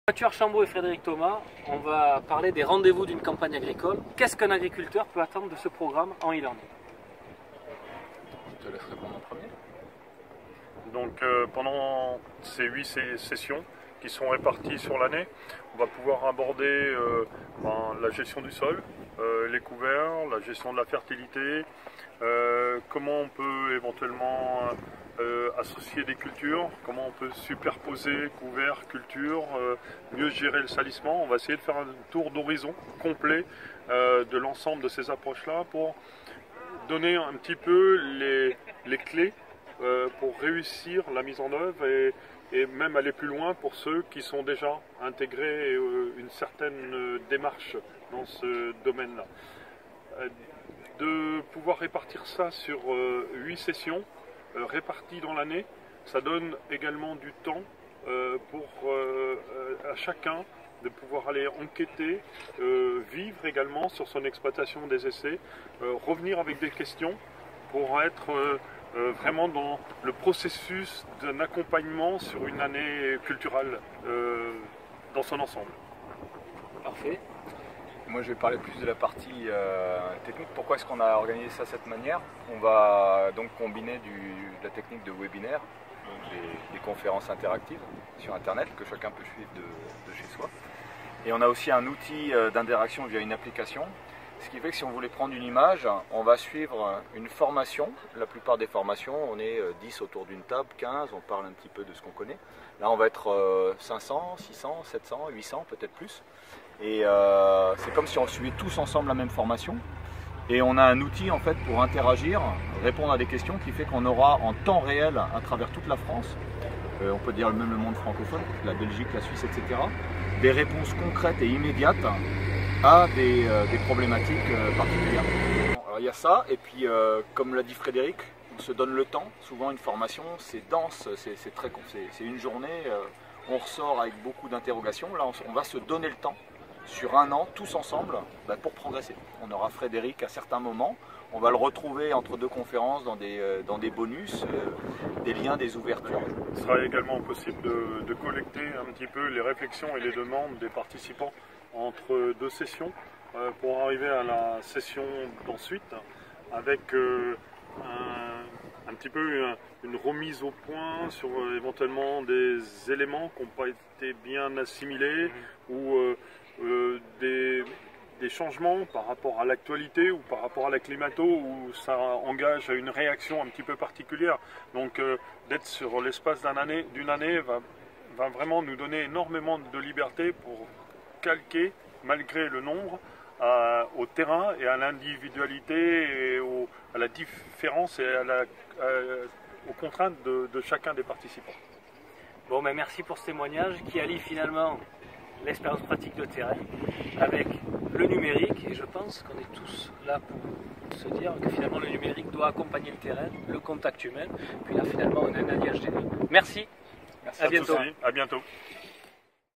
Mathieu Archambault et Frédéric Thomas, on va parler des rendez-vous d'une campagne agricole. Qu'est-ce qu'un agriculteur peut attendre de ce programme en e-learning? Je te laisse répondre en premier. Donc pendant ces 8 sessions qui sont réparties sur l'année, on va pouvoir aborder la gestion du sol, les couverts, la gestion de la fertilité, comment on peut éventuellement associer des cultures, comment on peut superposer couverts, cultures, mieux gérer le salissement. On va essayer de faire un tour d'horizon complet de l'ensemble de ces approches-là pour donner un petit peu les clés pour réussir la mise en œuvre et même aller plus loin pour ceux qui sont déjà intégrés une certaine démarche dans ce domaine-là. De pouvoir répartir ça sur 8 sessions réparties dans l'année, ça donne également du temps pour à chacun de pouvoir aller enquêter, vivre également sur son exploitation des essais, revenir avec des questions pour être vraiment dans le processus d'un accompagnement sur une année culturelle dans son ensemble. Parfait. Moi je vais parler plus de la partie technique. Pourquoi est-ce qu'on a organisé ça de cette manière? On va donc combiner de la technique de webinaire, donc des conférences interactives sur internet que chacun peut suivre de chez soi. Et on a aussi un outil d'interaction via une application. Ce qui fait que si on voulait prendre une image, on va suivre une formation. La plupart des formations, on est 10 autour d'une table, 15, on parle un petit peu de ce qu'on connaît. Là, on va être 500, 600, 700, 800, peut-être plus. Et c'est comme si on suivait tous ensemble la même formation. Et on a un outil en fait pour interagir, répondre à des questions qui fait qu'on aura en temps réel à travers toute la France, on peut dire même le monde francophone, la Belgique, la Suisse, etc., des réponses concrètes et immédiates à des problématiques particulières. Alors, il y a ça, et puis comme l'a dit Frédéric, on se donne le temps. Souvent une formation, c'est dense, c'est une journée, on ressort avec beaucoup d'interrogations. Là, on va se donner le temps sur un an, tous ensemble, pour progresser. On aura Frédéric à certains moments, on va le retrouver entre deux conférences dans des bonus, des liens, des ouvertures. Il sera également possible de collecter un petit peu les réflexions et les demandes des participants entre deux sessions pour arriver à la session d'ensuite avec un petit peu une remise au point sur éventuellement des éléments qui n'ont pas été bien assimilés ou des changements par rapport à l'actualité ou par rapport à la climato où ça engage une réaction un petit peu particulière. Donc d'être sur l'espace d'une année va vraiment nous donner énormément de liberté pour calquer, malgré le nombre, au terrain et à l'individualité et à la différence et aux contraintes de chacun des participants. Bon, mais merci pour ce témoignage qui allie finalement l'expérience pratique de terrain avec le numérique, et je pense qu'on est tous là pour se dire que finalement le numérique doit accompagner le terrain, le contact humain, puis là finalement on a un alliage des deux. Merci, Merci à bientôt. À bientôt.